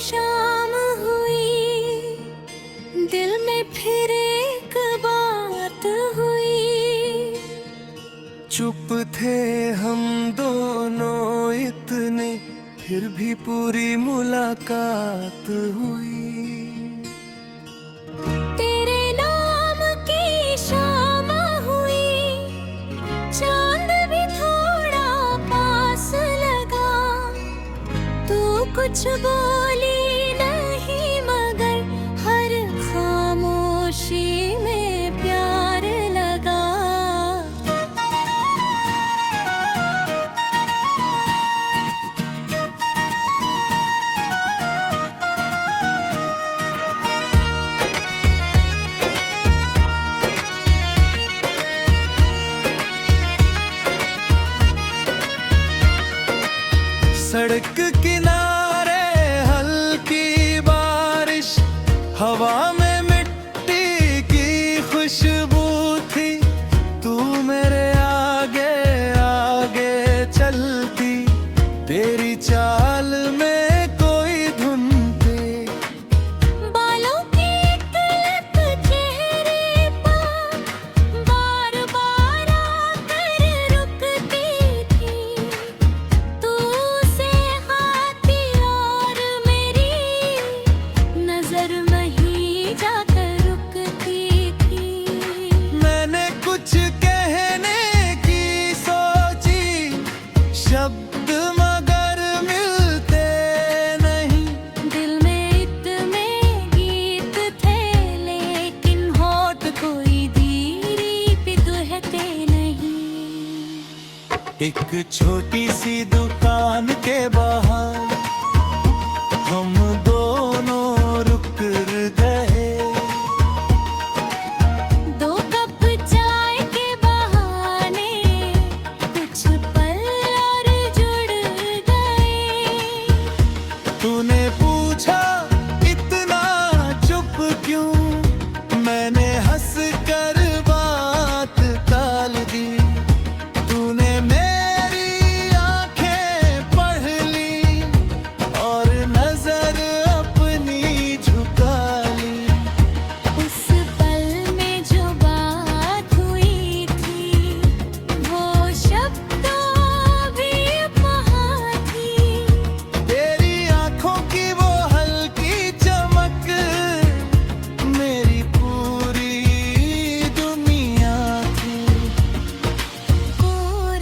शाम हुई, दिल में फिर एक बात हुई। चुप थे हम दोनों इतने, फिर भी पूरी मुलाकात हुई। तेरे नाम की शाम हुई, चांद भी थोड़ा पास लगा। तू कुछ बोली नहीं मगर हर खामोशी में प्यार लगा। सड़क किनारे हल्की बारिश, हवा में मिट्टी की खुशबू थी। तू मेरे आगे आगे चलती, तेरी चाल में कोई धुन थी। बालों की एक लत चेहरे पर बार बार आकर रुकती थी। तू से हाथी और मेरी नजर वहीं जाकर रुकती थी। मैंने कुछ कहने की सोची, शब्द मगर मिलते नहीं। दिल में इतने गीत थे लेकिन होठ कोई धीरी भी कहते नहीं। एक छोटी सी दुकान के बाहर हम दोनों रुक गए। दो कप चाय के बहाने कुछ पल और जुड़ गए। तूने पूछा इतना चुप क्यों, मैंने हंस कर बात टाल दी। तूने मेरी आंखें पढ़ ली और नजर अपनी झुका ली। उस पल में जो बात हुई थी वो शब्दों भी वहाँ थी। तेरी आंखों की वो हल्की चमक मेरी पूरी दुनिया थी। कोरस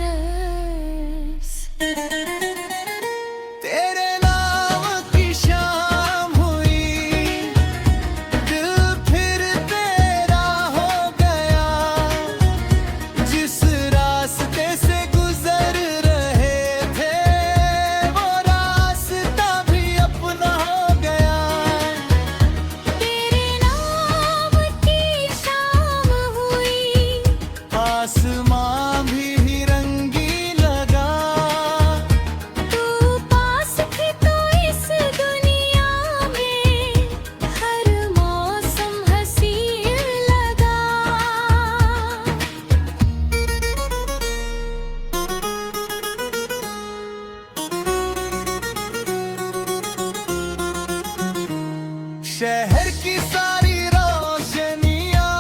तेरे नाम की शाम हुई, दिल फिर तेरा हो गया। जिस रास्ते से गुजर रहे थे वो रास्ता भी अपना हो गया। तेरे नाम की शाम हुई, आसमां भी रंगीन लगा। तू पास थी तो इस दुनिया में हर मौसम हसीन लगा। शहर की सारी रोशनियां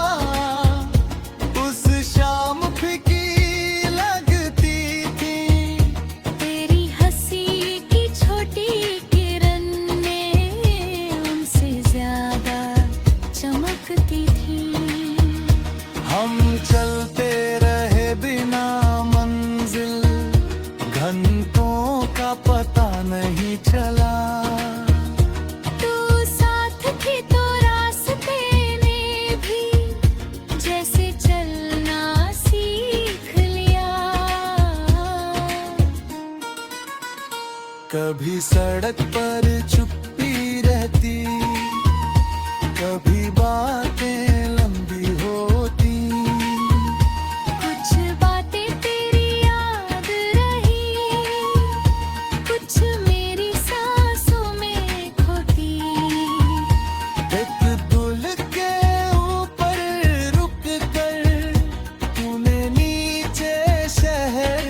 उस शाम फीकी लगती थी। तेरी हंसी की छोटी किरणें उनसे ज्यादा चमकती थी। हम चलते रहे बिना मंजिल, घंटों का पता नहीं चला। तू साथ थी तो रास्ते ने भी जैसे चलना सीख लिया। कभी सड़क पर चुप्पी रहती, कभी बातें लंबी होती। कुछ बातें तेरी याद रही, कुछ मेरी सांसों में खोती। एक दुल के ऊपर रुक कर तूने नीचे शहर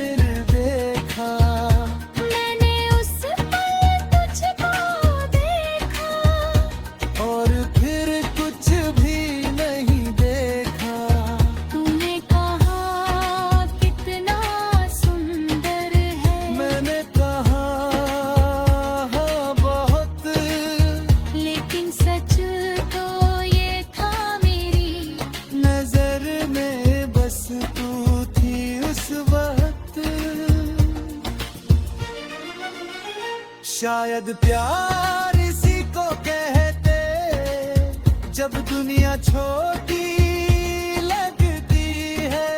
देखा। मैंने उस पल तुझको देखा। शायद प्यार इसी को कहते, जब दुनिया छोटी लगती है।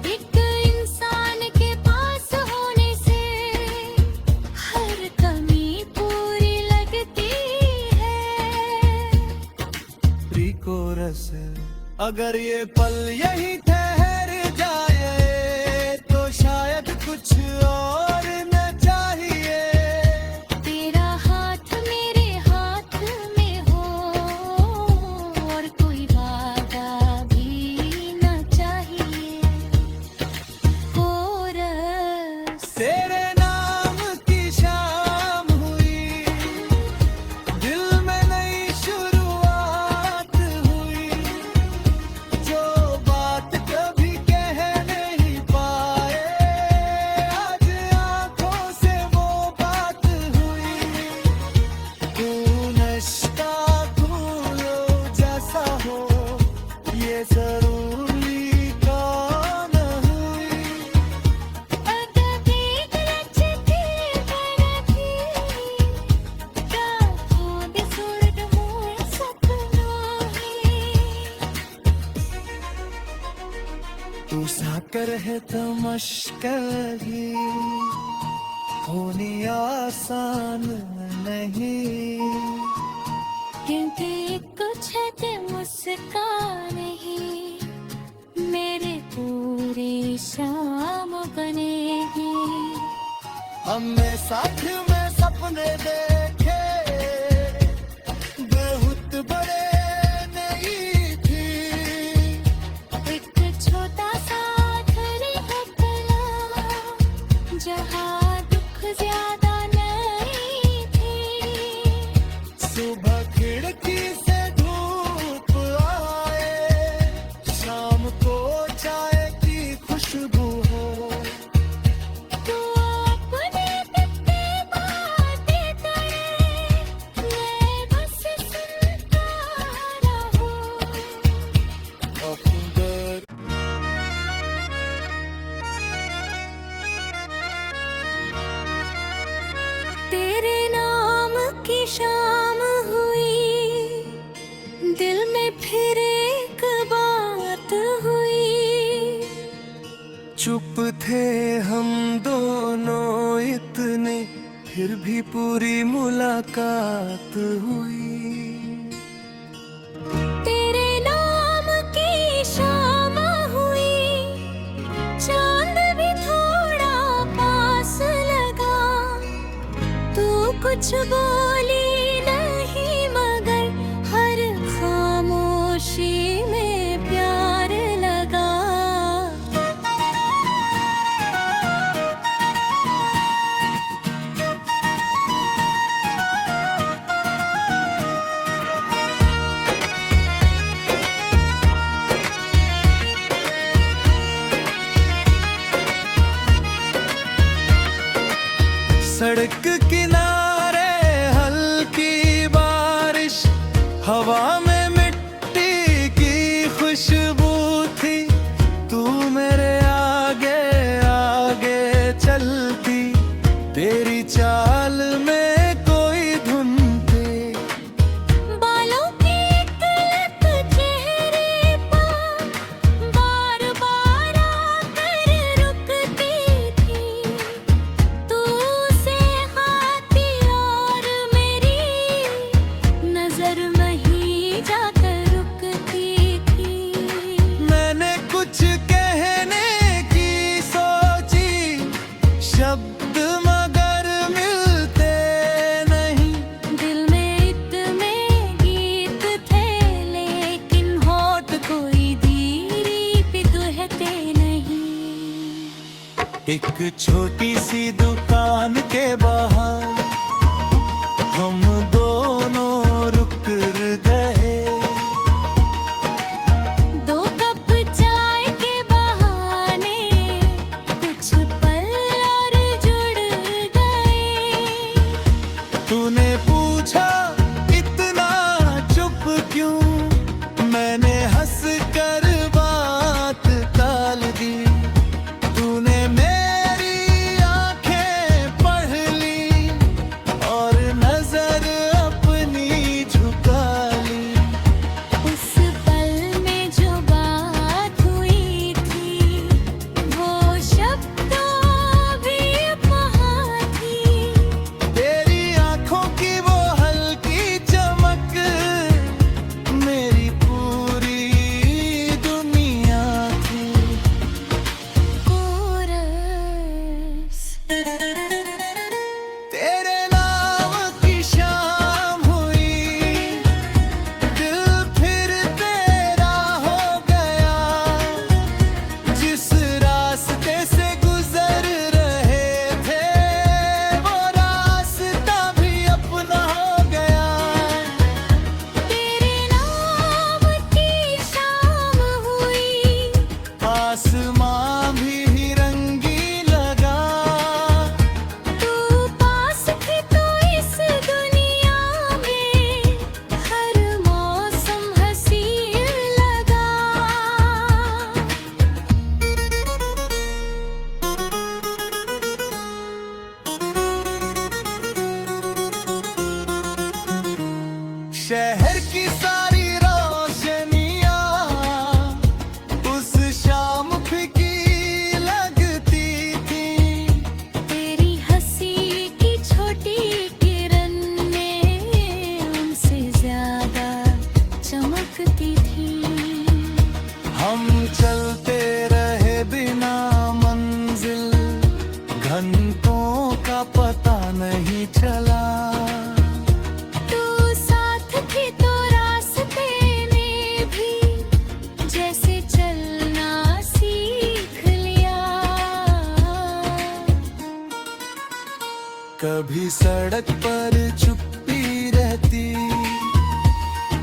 एक इंसान के पास होने से हर कमी पूरी लगती है। प्री कोरस, अगर ये पल यही ठहर जाए तो शायद कुछ और न चाहिए। तेरा हाथ मेरे हाथ में हो और कोई वादा भी न चाहिए। कोरस, तेरे नाम की शाम हुई, दिल में नई शुरुआत हुई। जो बात कभी कह नहीं पाए, आज आंखों से वो बात हुई। तू नशा फूलो जैसा हो, ये जरूर लिखा न हुई। अगदी रचती बरती गाथों सुर मोर सपनों तू साकर है तमश्करी, होनी आसान नहीं। क्योंकि कुछ है मुस्कान ही मेरे पूरी शाम बनेगी। हमने साथ में सपने देखे, बहुत बड़े नहीं थी। एक छोटा सा घर है पला, जहाँ दुख ज्यादा नहीं थी। सुबह खिड़की से धूप आए, शाम को चाय की खुशबू हो। तू अपने कितने बातें करे, मैं बस सुनता रहूं। अफगर तेरे नाम की शाम हुई, दिल में फिर एक बात हुई। चुप थे हम दोनों इतने, फिर भी पूरी मुलाकात हुई। तेरे नाम की शाम हुई, चांद भी थोड़ा पास लगा। तू कुछ बोली नहीं मगर हर खामोशी में प्यार लगा। सड़क किनारे हल्की बारिश, हवा में मिट्टी की खुशबू थी। तू मेरे आगे आगे चलती, तेरी चाल में कोई धुन थी। बालों की एक लत चेहरे पर बार बार आकर रुकती थी। तू से हाथी और मेरी नजर वहीं जाकर रुकती थी। मैंने कुछ कहने की सोची, शब्द मगर मिलते नहीं। दिल में इतने गीत थे लेकिन होठ कोई धीरी भी दुहते नहीं। एक छोटी सी दुकान के बाहर हम दोनों रुक गए। दो कप चाय के बहाने कुछ पल और जुड़ गए। तूने पूछा इतना चुप क्यों, मैंने हंस कर बात टाल दी। तूने मेरी आंखें पढ़ ली, कभी सड़क पर चुप्पी रहती,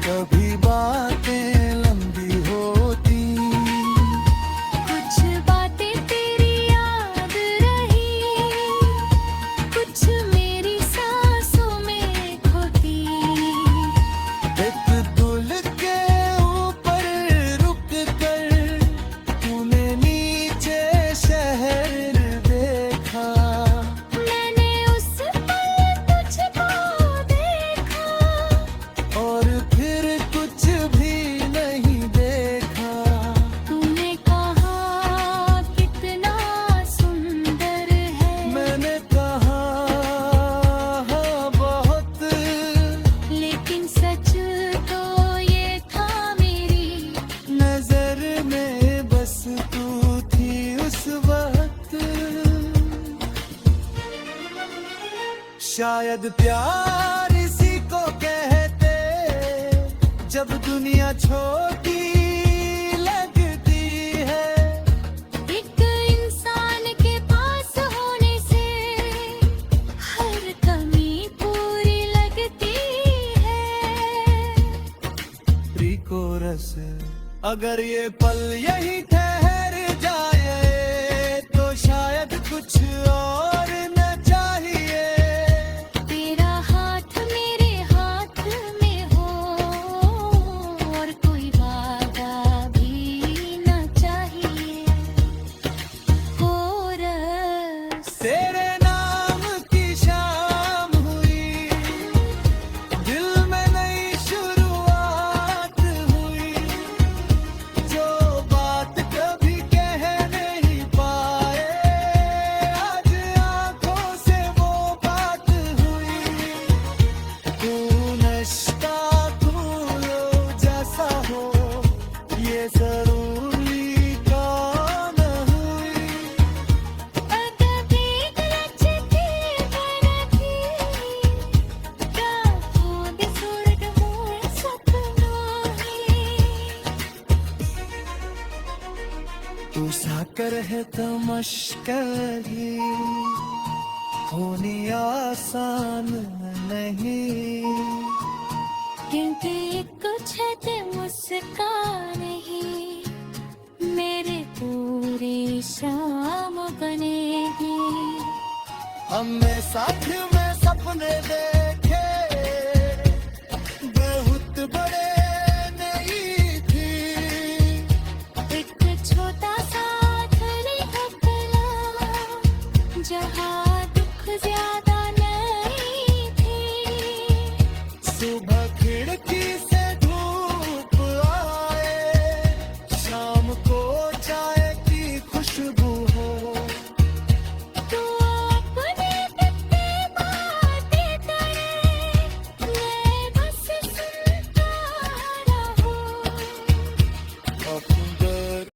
कभी बातें लंबी होती। कुछ बातें तेरी याद रही, कुछ मेरी सांसों में खोती। एक दुल के ऊपर रुक कर तूने नीचे शहर देखा। मैंने उस पल तुझको देखा, और फिर कुछ भी नहीं देखा। तूने कहा कितना सुंदर है। मैंने कहा हाँ बहुत, लेकिन सच तो ये था मेरी नजर में बस तू थी उस वक्त। शायद प्यार इसी को कहते, जब दुनिया छोटी लगती है। एक इंसान के पास होने से हर कमी पूरी लगती है। प्रिकोरस, अगर ये पल यही ठहर जाए तो शायद कुछ और न चाहिए। तेरा हाथ मेरे हाथ में हो, और कोई वादा भी न चाहिए। कोरस, तेरे नाम की शाम हुई, दिल में नई शुरुआत हुई। जो बात कभी कह नहीं पाए, आज आंखों से वो बात हुई। तू नश्ता फूलों जैसा हो, ये जरूरी कौन हुई। अदबी लचके बनती, दाऊद सुर्ग मोर सपनों ही। तू साकर है तमश्करी, होनी आसान नहीं। क्योंकि कुछ है ते मुस्कान ही मेरे पूरी शाम बनेगी। हमने साथ में सपने देखे, बहुत बड़े